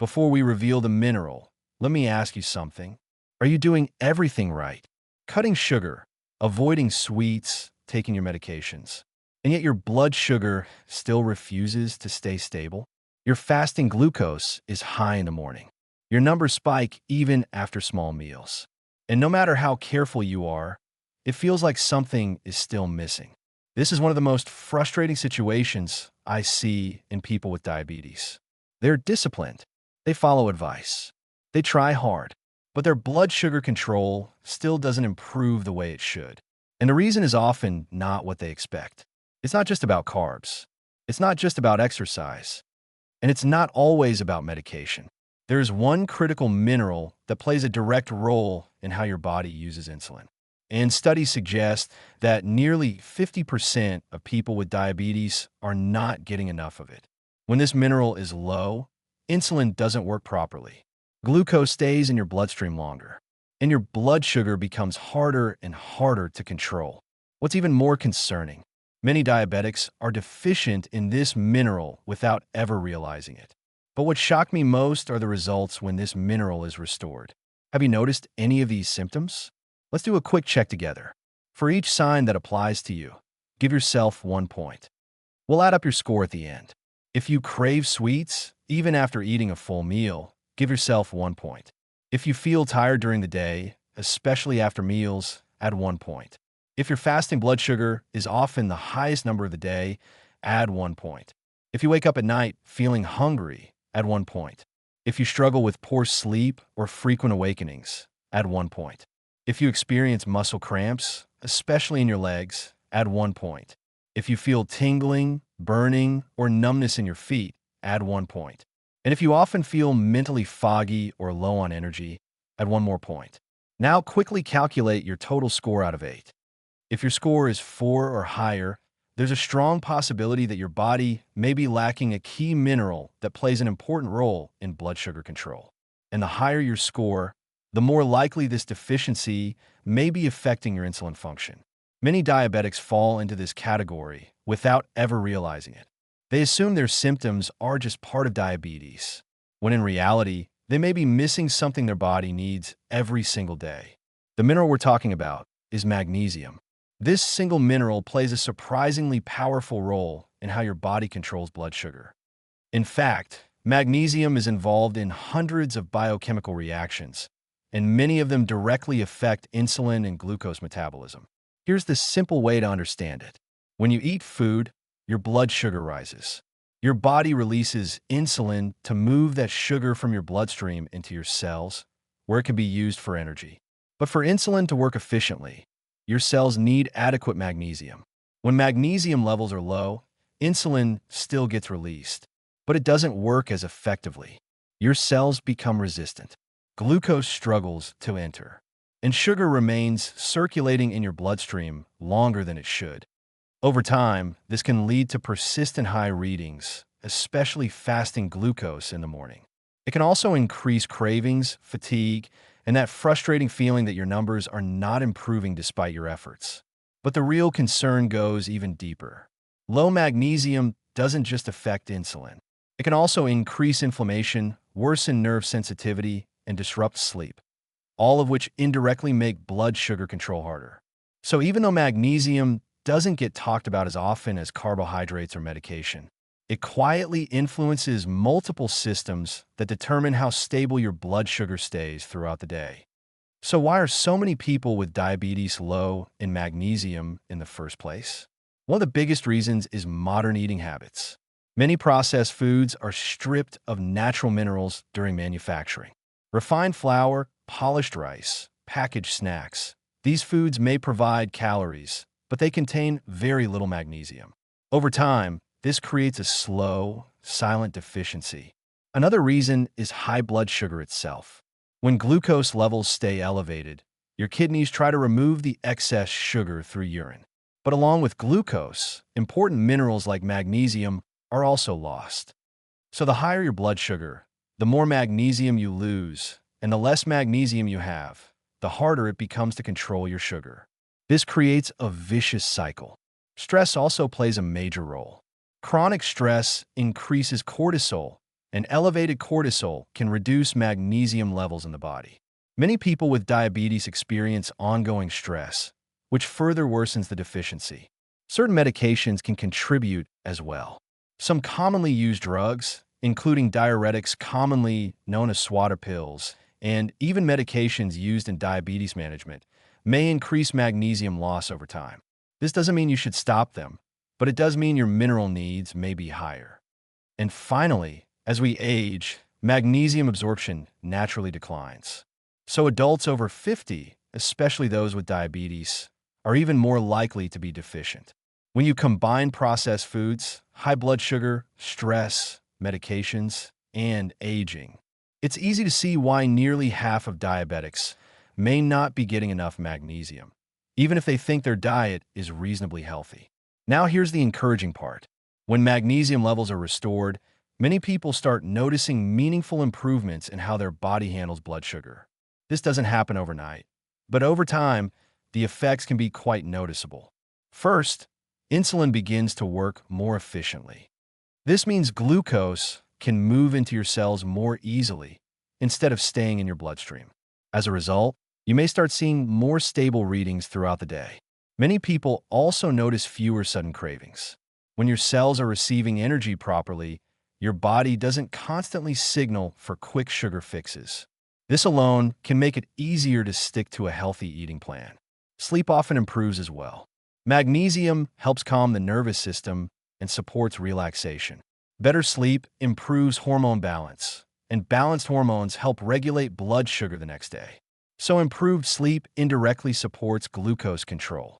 Before we reveal the mineral, let me ask you something. Are you doing everything right? Cutting sugar, avoiding sweets, taking your medications, and yet your blood sugar still refuses to stay stable? Your fasting glucose is high in the morning. Your numbers spike even after small meals. And no matter how careful you are, it feels like something is still missing. This is one of the most frustrating situations I see in people with diabetes. They're disciplined. They follow advice. They try hard, but their blood sugar control still doesn't improve the way it should. And the reason is often not what they expect. It's not just about carbs. It's not just about exercise. And it's not always about medication. There's one critical mineral that plays a direct role in how your body uses insulin. And studies suggest that nearly 50% of people with diabetes are not getting enough of it. When this mineral is low, insulin doesn't work properly. Glucose stays in your bloodstream longer, and your blood sugar becomes harder and harder to control. What's even more concerning, many diabetics are deficient in this mineral without ever realizing it. But what shocked me most are the results when this mineral is restored. Have you noticed any of these symptoms? Let's do a quick check together. For each sign that applies to you, give yourself 1 point. We'll add up your score at the end. If you crave sweets, even after eating a full meal, give yourself 1 point. If you feel tired during the day, especially after meals, add 1 point. If your fasting blood sugar is often the highest number of the day, add 1 point. If you wake up at night feeling hungry, add 1 point. If you struggle with poor sleep or frequent awakenings, add 1 point. If you experience muscle cramps, especially in your legs, add 1 point. If you feel tingling, burning, or numbness in your feet, add 1 point. And if you often feel mentally foggy or low on energy, add 1 more point. Now quickly calculate your total score out of 8. If your score is 4 or higher, there's a strong possibility that your body may be lacking a key mineral that plays an important role in blood sugar control. And the higher your score, the more likely this deficiency may be affecting your insulin function. Many diabetics fall into this category without ever realizing it. They assume their symptoms are just part of diabetes, when in reality, they may be missing something their body needs every single day. The mineral we're talking about is magnesium. This single mineral plays a surprisingly powerful role in how your body controls blood sugar. In fact, magnesium is involved in hundreds of biochemical reactions, and many of them directly affect insulin and glucose metabolism. Here's the simple way to understand it. When you eat food, your blood sugar rises. Your body releases insulin to move that sugar from your bloodstream into your cells, where it can be used for energy. But for insulin to work efficiently, your cells need adequate magnesium. When magnesium levels are low, insulin still gets released, but it doesn't work as effectively. Your cells become resistant. Glucose struggles to enter, and sugar remains circulating in your bloodstream longer than it should. Over time, this can lead to persistent high readings, especially fasting glucose in the morning. It can also increase cravings, fatigue, and that frustrating feeling that your numbers are not improving despite your efforts. But the real concern goes even deeper. Low magnesium doesn't just affect insulin. It can also increase inflammation, worsen nerve sensitivity, and disrupt sleep, all of which indirectly make blood sugar control harder. So even though magnesium doesn't get talked about as often as carbohydrates or medication, it quietly influences multiple systems that determine how stable your blood sugar stays throughout the day. So why are so many people with diabetes low in magnesium in the first place? One of the biggest reasons is modern eating habits. Many processed foods are stripped of natural minerals during manufacturing. Refined flour, polished rice, packaged snacks. These foods may provide calories, but they contain very little magnesium. Over time, this creates a slow, silent deficiency. Another reason is high blood sugar itself. When glucose levels stay elevated, your kidneys try to remove the excess sugar through urine. But along with glucose, important minerals like magnesium are also lost. So the higher your blood sugar, the more magnesium you lose, and the less magnesium you have, the harder it becomes to control your sugar. This creates a vicious cycle. Stress also plays a major role. Chronic stress increases cortisol, and elevated cortisol can reduce magnesium levels in the body. Many people with diabetes experience ongoing stress, which further worsens the deficiency. Certain medications can contribute as well. Some commonly used drugs, including diuretics commonly known as swatter pills, and even medications used in diabetes management, may increase magnesium loss over time. This doesn't mean you should stop them, but it does mean your mineral needs may be higher. And finally, as we age, magnesium absorption naturally declines. So adults over 50, especially those with diabetes, are even more likely to be deficient. When you combine processed foods, high blood sugar, stress, medications, and aging, it's easy to see why nearly half of diabetics may not be getting enough magnesium, even if they think their diet is reasonably healthy. Now here's the encouraging part. When magnesium levels are restored, many people start noticing meaningful improvements in how their body handles blood sugar. This doesn't happen overnight, but over time, the effects can be quite noticeable. First, insulin begins to work more efficiently. This means glucose can move into your cells more easily instead of staying in your bloodstream. As a result, you may start seeing more stable readings throughout the day. Many people also notice fewer sudden cravings. When your cells are receiving energy properly, your body doesn't constantly signal for quick sugar fixes. This alone can make it easier to stick to a healthy eating plan. Sleep often improves as well. Magnesium helps calm the nervous system and supports relaxation. Better sleep improves hormone balance, and balanced hormones help regulate blood sugar the next day. So improved sleep indirectly supports glucose control.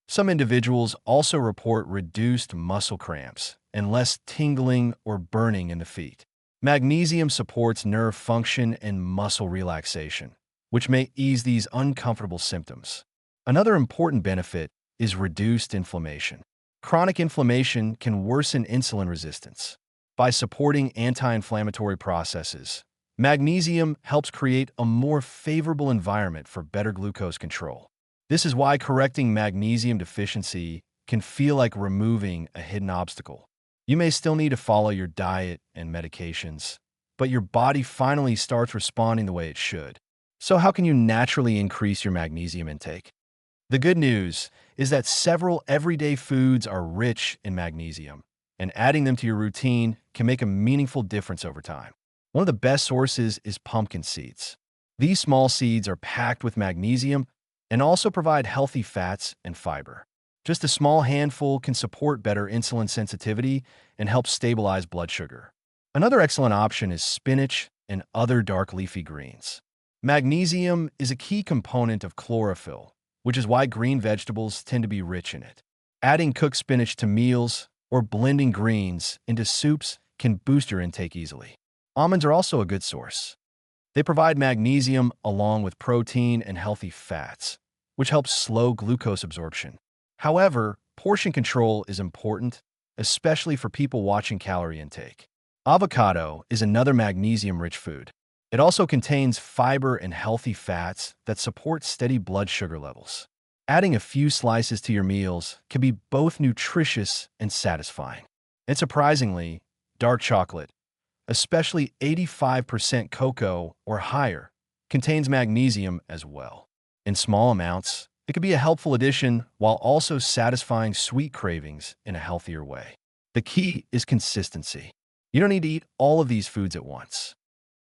Some individuals also report reduced muscle cramps and less tingling or burning in the feet. Magnesium supports nerve function and muscle relaxation, which may ease these uncomfortable symptoms. Another important benefit is reduced inflammation. Chronic inflammation can worsen insulin resistance. By supporting anti-inflammatory processes, magnesium helps create a more favorable environment for better glucose control. This is why correcting magnesium deficiency can feel like removing a hidden obstacle. You may still need to follow your diet and medications, but your body finally starts responding the way it should. So how can you naturally increase your magnesium intake? The good news is that several everyday foods are rich in magnesium, and adding them to your routine can make a meaningful difference over time. One of the best sources is pumpkin seeds. These small seeds are packed with magnesium and also provide healthy fats and fiber. Just a small handful can support better insulin sensitivity and help stabilize blood sugar. Another excellent option is spinach and other dark leafy greens. Magnesium is a key component of chlorophyll, which is why green vegetables tend to be rich in it. Adding cooked spinach to meals or blending greens into soups can boost your intake easily. Almonds are also a good source. They provide magnesium along with protein and healthy fats, which helps slow glucose absorption. However, portion control is important, especially for people watching calorie intake. Avocado is another magnesium-rich food. It also contains fiber and healthy fats that support steady blood sugar levels. Adding a few slices to your meals can be both nutritious and satisfying. And surprisingly, dark chocolate, especially 85% cocoa or higher, contains magnesium as well. In small amounts, it can be a helpful addition while also satisfying sweet cravings in a healthier way. The key is consistency. You don't need to eat all of these foods at once,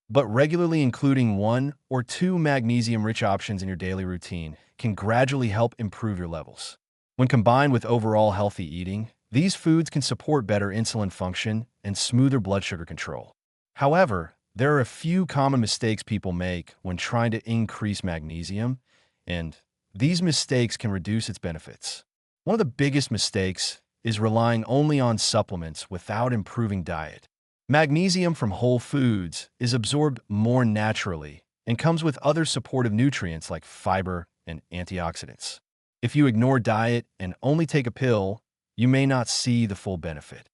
but regularly including 1 or 2 magnesium-rich options in your daily routine can gradually help improve your levels. When combined with overall healthy eating, these foods can support better insulin function and smoother blood sugar control. However, there are a few common mistakes people make when trying to increase magnesium, and these mistakes can reduce its benefits. One of the biggest mistakes is relying only on supplements without improving diet. Magnesium from whole foods is absorbed more naturally and comes with other supportive nutrients like fiber and antioxidants. If you ignore diet and only take a pill, you may not see the full benefit.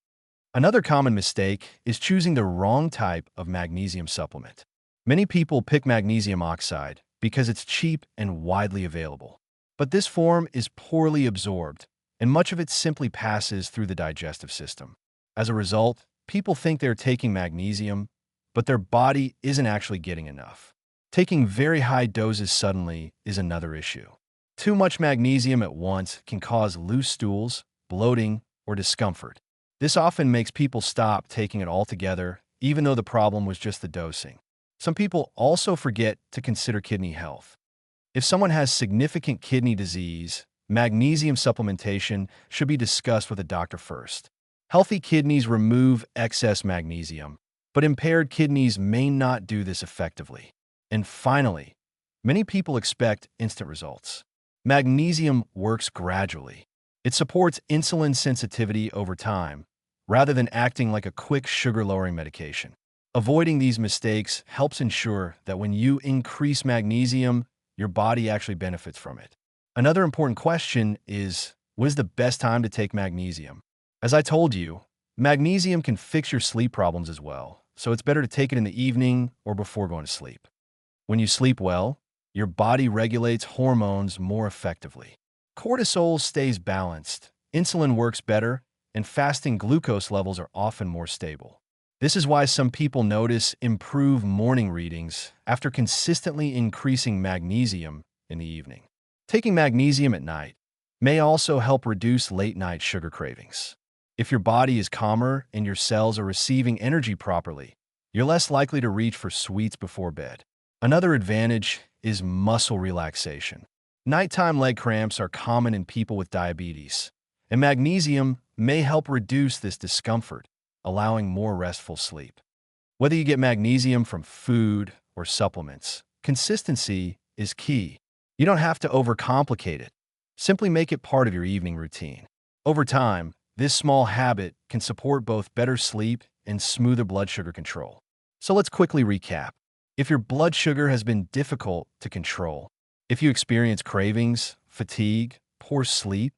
Another common mistake is choosing the wrong type of magnesium supplement. Many people pick magnesium oxide because it's cheap and widely available. But this form is poorly absorbed, and much of it simply passes through the digestive system. As a result, people think they're taking magnesium, but their body isn't actually getting enough. Taking very high doses suddenly is another issue. Too much magnesium at once can cause loose stools, bloating, or discomfort. This often makes people stop taking it altogether, even though the problem was just the dosing. Some people also forget to consider kidney health. If someone has significant kidney disease, magnesium supplementation should be discussed with a doctor first. Healthy kidneys remove excess magnesium, but impaired kidneys may not do this effectively. And finally, many people expect instant results. Magnesium works gradually. It supports insulin sensitivity over time, rather than acting like a quick sugar-lowering medication. Avoiding these mistakes helps ensure that when you increase magnesium, your body actually benefits from it. Another important question is, when is the best time to take magnesium? As I told you, magnesium can fix your sleep problems as well, so it's better to take it in the evening or before going to sleep. When you sleep well, your body regulates hormones more effectively. Cortisol stays balanced, insulin works better, and fasting glucose levels are often more stable. This is why some people notice improved morning readings after consistently increasing magnesium in the evening. Taking magnesium at night may also help reduce late-night sugar cravings. If your body is calmer and your cells are receiving energy properly, you're less likely to reach for sweets before bed. Another advantage is muscle relaxation. Nighttime leg cramps are common in people with diabetes, and magnesium may help reduce this discomfort, allowing more restful sleep. Whether you get magnesium from food or supplements, consistency is key. You don't have to overcomplicate it. Simply make it part of your evening routine. Over time, this small habit can support both better sleep and smoother blood sugar control. So let's quickly recap. If your blood sugar has been difficult to control, if you experience cravings, fatigue, poor sleep,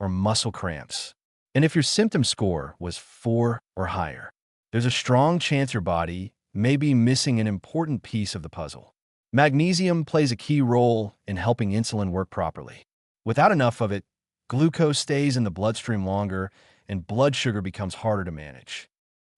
or muscle cramps, and if your symptom score was 4 or higher, there's a strong chance your body may be missing an important piece of the puzzle. Magnesium plays a key role in helping insulin work properly. Without enough of it, glucose stays in the bloodstream longer and blood sugar becomes harder to manage.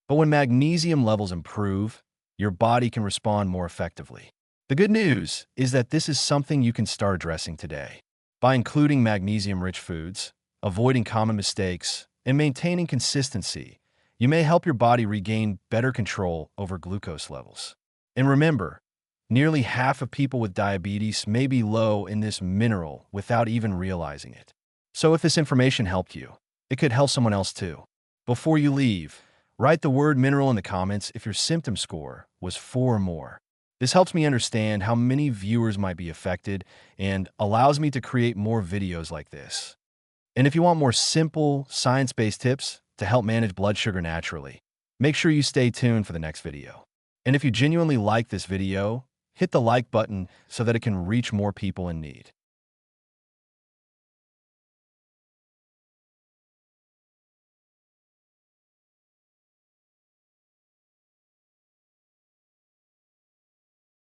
But when magnesium levels improve, your body can respond more effectively. The good news is that this is something you can start addressing today. By including magnesium-rich foods, avoiding common mistakes, and maintaining consistency, you may help your body regain better control over glucose levels. And remember, nearly half of people with diabetes may be low in this mineral without even realizing it. So if this information helped you, it could help someone else too. Before you leave, write the word mineral in the comments if your symptom score was 4 or more. This helps me understand how many viewers might be affected and allows me to create more videos like this. And if you want more simple, science-based tips to help manage blood sugar naturally, make sure you stay tuned for the next video. And if you genuinely like this video, hit the like button so that it can reach more people in need.